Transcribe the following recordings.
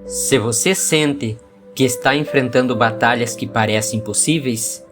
Se você sente que está enfrentando batalhas que parecem impossíveis,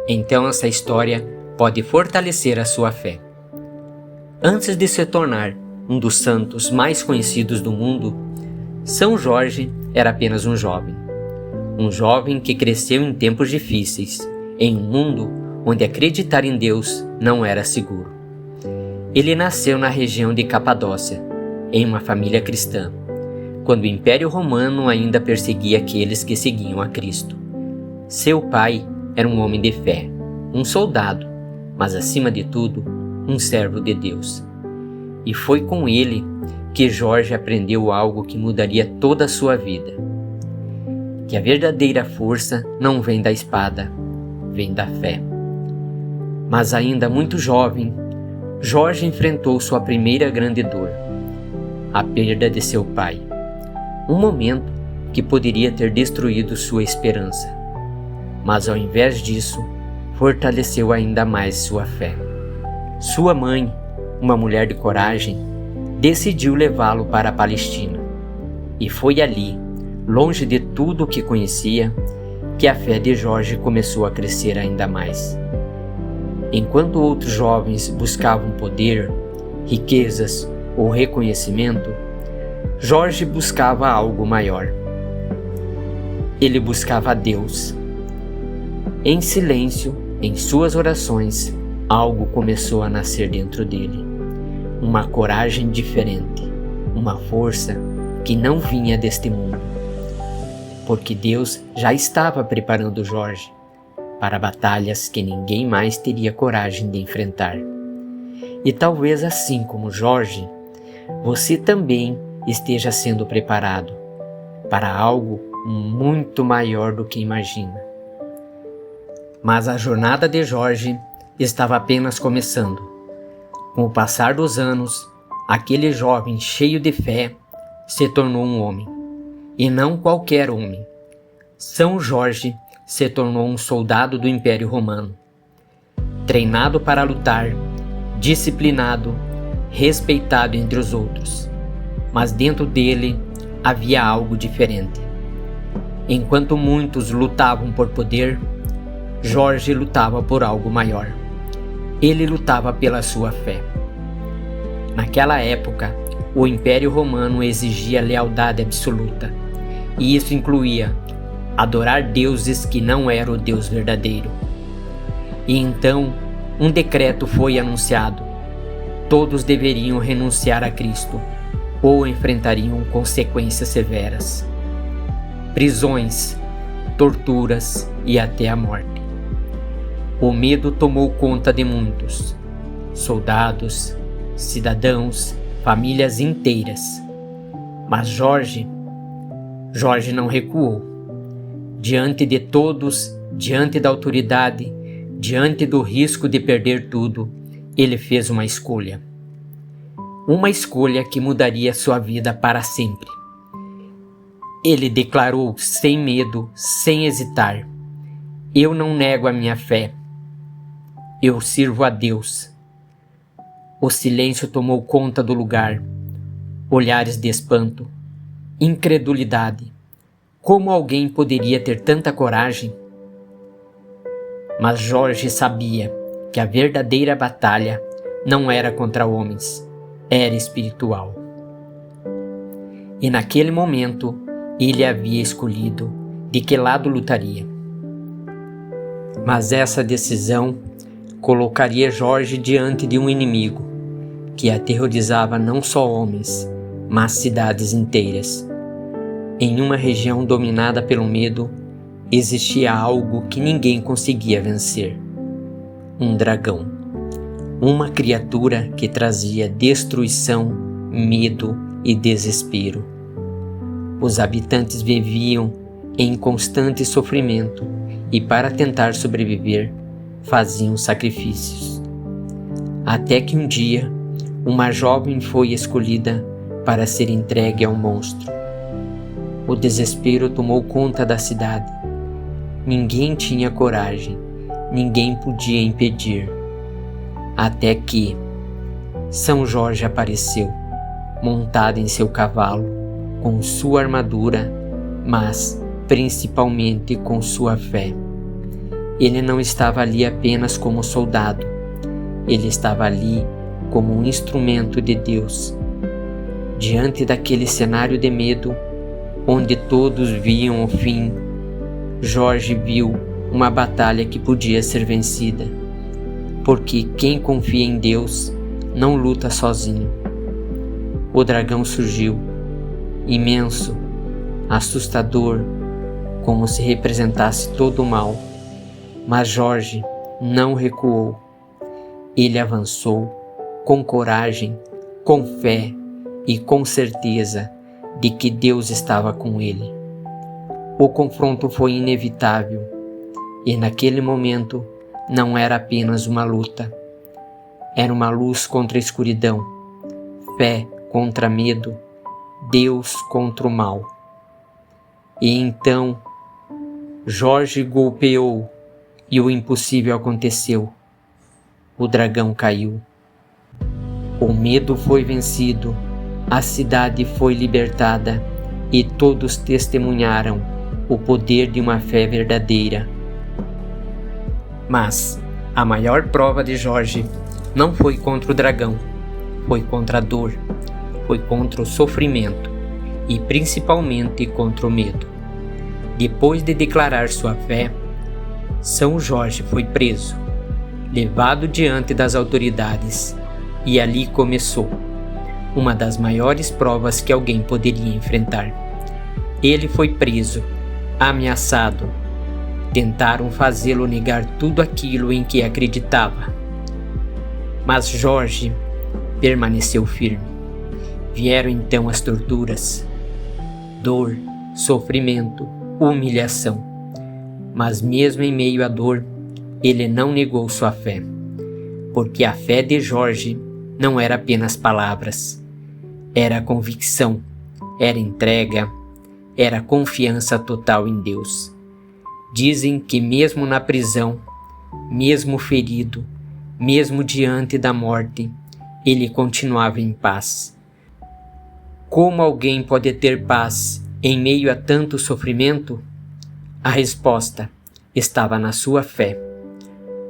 então essa história pode fortalecer a sua fé. Antes de se tornar um dos santos mais conhecidos do mundo, São Jorge era apenas um jovem. Um jovem que cresceu em tempos difíceis, em um mundo onde acreditar em Deus não era seguro. Ele nasceu na região de Capadócia, em uma família cristã, quando o Império Romano ainda perseguia aqueles que seguiam a Cristo. Seu pai era um homem de fé, um soldado, mas acima de tudo, um servo de Deus. E foi com ele que Jorge aprendeu algo que mudaria toda a sua vida: que a verdadeira força não vem da espada, vem da fé. Mas ainda muito jovem, Jorge enfrentou sua primeira grande dor: a perda de seu pai. Um momento que poderia ter destruído sua esperança, mas ao invés disso, fortaleceu ainda mais sua fé. Sua mãe, uma mulher de coragem, decidiu levá-lo para a Palestina. E foi ali, longe de tudo o que conhecia, que a fé de Jorge começou a crescer ainda mais. Enquanto outros jovens buscavam poder, riquezas ou reconhecimento, Jorge buscava algo maior. Ele buscava a Deus. Em silêncio, em suas orações, algo começou a nascer dentro dele. Uma coragem diferente, uma força que não vinha deste mundo. Porque Deus já estava preparando Jorge para batalhas que ninguém mais teria coragem de enfrentar. E talvez assim como Jorge, você também esteja sendo preparado para algo muito maior do que imagina. Mas a jornada de Jorge estava apenas começando. Com o passar dos anos, aquele jovem cheio de fé se tornou um homem, e não qualquer homem. São Jorge se tornou um soldado do Império Romano, treinado para lutar, disciplinado, respeitado entre os outros. Mas dentro dele havia algo diferente. Enquanto muitos lutavam por poder, Jorge lutava por algo maior. Ele lutava pela sua fé. Naquela época, o Império Romano exigia lealdade absoluta, e isso incluía adorar deuses que não eram o Deus verdadeiro. E então, um decreto foi anunciado: todos deveriam renunciar a Cristo, ou enfrentariam consequências severas, prisões, torturas e até a morte. O medo tomou conta de muitos, soldados, cidadãos, famílias inteiras. Mas Jorge não recuou. Diante de todos, diante da autoridade, diante do risco de perder tudo, ele fez uma escolha. Uma escolha que mudaria sua vida para sempre. Ele declarou sem medo, sem hesitar: eu não nego a minha fé. Eu sirvo a Deus. O silêncio tomou conta do lugar. Olhares de espanto, incredulidade. Como alguém poderia ter tanta coragem? Mas Jorge sabia que a verdadeira batalha não era contra homens, era espiritual. E naquele momento, ele havia escolhido de que lado lutaria. Mas essa decisão colocaria Jorge diante de um inimigo que aterrorizava não só homens, mas cidades inteiras. Em uma região dominada pelo medo, existia algo que ninguém conseguia vencer: um dragão. Uma criatura que trazia destruição, medo e desespero. Os habitantes viviam em constante sofrimento e, para tentar sobreviver, faziam sacrifícios. Até que um dia, uma jovem foi escolhida para ser entregue ao monstro. O desespero tomou conta da cidade. Ninguém tinha coragem, ninguém podia impedir. Até que São Jorge apareceu, montado em seu cavalo, com sua armadura, mas principalmente com sua fé. Ele não estava ali apenas como soldado, ele estava ali como um instrumento de Deus. Diante daquele cenário de medo, onde todos viam o fim, Jorge viu uma batalha que podia ser vencida, porque quem confia em Deus não luta sozinho. O dragão surgiu, imenso, assustador, como se representasse todo o mal, mas Jorge não recuou. Ele avançou com coragem, com fé e com certeza de que Deus estava com ele. O confronto foi inevitável e naquele momento não era apenas uma luta. Era uma luz contra a escuridão, fé contra medo, Deus contra o mal. E então Jorge golpeou e o impossível aconteceu. O dragão caiu. O medo foi vencido, a cidade foi libertada e todos testemunharam o poder de uma fé verdadeira. Mas a maior prova de Jorge não foi contra o dragão, foi contra a dor, foi contra o sofrimento e principalmente contra o medo. Depois de declarar sua fé, São Jorge foi preso, levado diante das autoridades, e ali começou uma das maiores provas que alguém poderia enfrentar. Ele foi preso, ameaçado. Tentaram fazê-lo negar tudo aquilo em que acreditava. Mas Jorge permaneceu firme. Vieram então as torturas, dor, sofrimento, humilhação. Mas mesmo em meio à dor, ele não negou sua fé, porque a fé de Jorge não era apenas palavras, era convicção, era entrega, era confiança total em Deus. Dizem que mesmo na prisão, mesmo ferido, mesmo diante da morte, ele continuava em paz. Como alguém pode ter paz em meio a tanto sofrimento? A resposta estava na sua fé.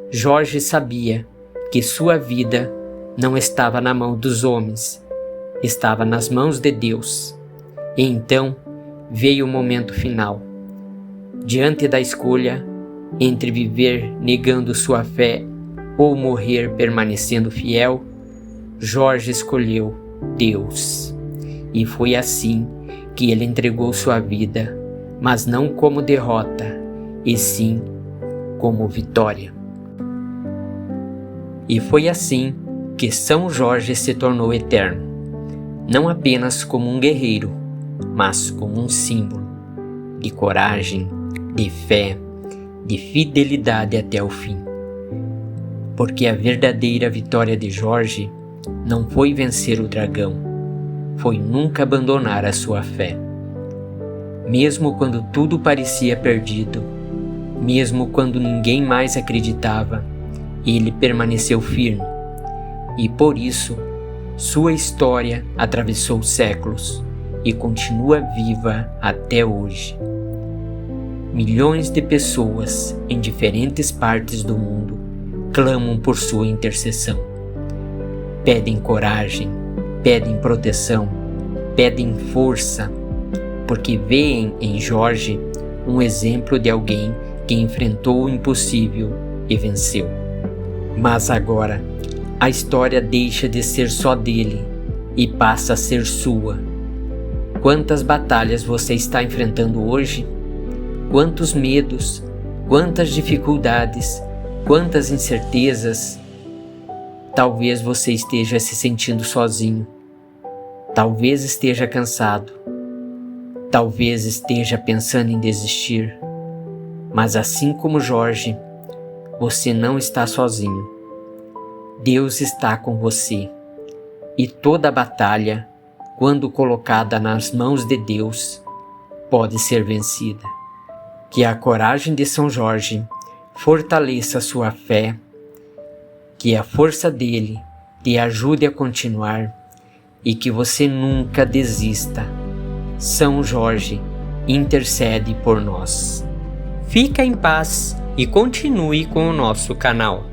Jorge sabia que sua vida não estava na mão dos homens, estava nas mãos de Deus. E então veio o momento final. Diante da escolha entre viver negando sua fé ou morrer permanecendo fiel, Jorge escolheu Deus. E foi assim que ele entregou sua vida, mas não como derrota, e sim como vitória. E foi assim que São Jorge se tornou eterno, não apenas como um guerreiro, mas como um símbolo de coragem, de fé, de fidelidade até o fim. Porque a verdadeira vitória de Jorge não foi vencer o dragão, foi nunca abandonar a sua fé. Mesmo quando tudo parecia perdido, mesmo quando ninguém mais acreditava, ele permaneceu firme. E por isso, sua história atravessou séculos e continua viva até hoje. Milhões de pessoas em diferentes partes do mundo clamam por sua intercessão. Pedem coragem, pedem proteção, pedem força, porque veem em Jorge um exemplo de alguém que enfrentou o impossível e venceu. Mas agora, a história deixa de ser só dele e passa a ser sua. Quantas batalhas você está enfrentando hoje? Quantos medos, quantas dificuldades, quantas incertezas? Talvez você esteja se sentindo sozinho. Talvez esteja cansado. Talvez esteja pensando em desistir. Mas assim como Jorge, você não está sozinho. Deus está com você. E toda batalha, quando colocada nas mãos de Deus, pode ser vencida. Que a coragem de São Jorge fortaleça sua fé, que a força dele te ajude a continuar e que você nunca desista. São Jorge, intercede por nós. Fica em paz e continue com o nosso canal.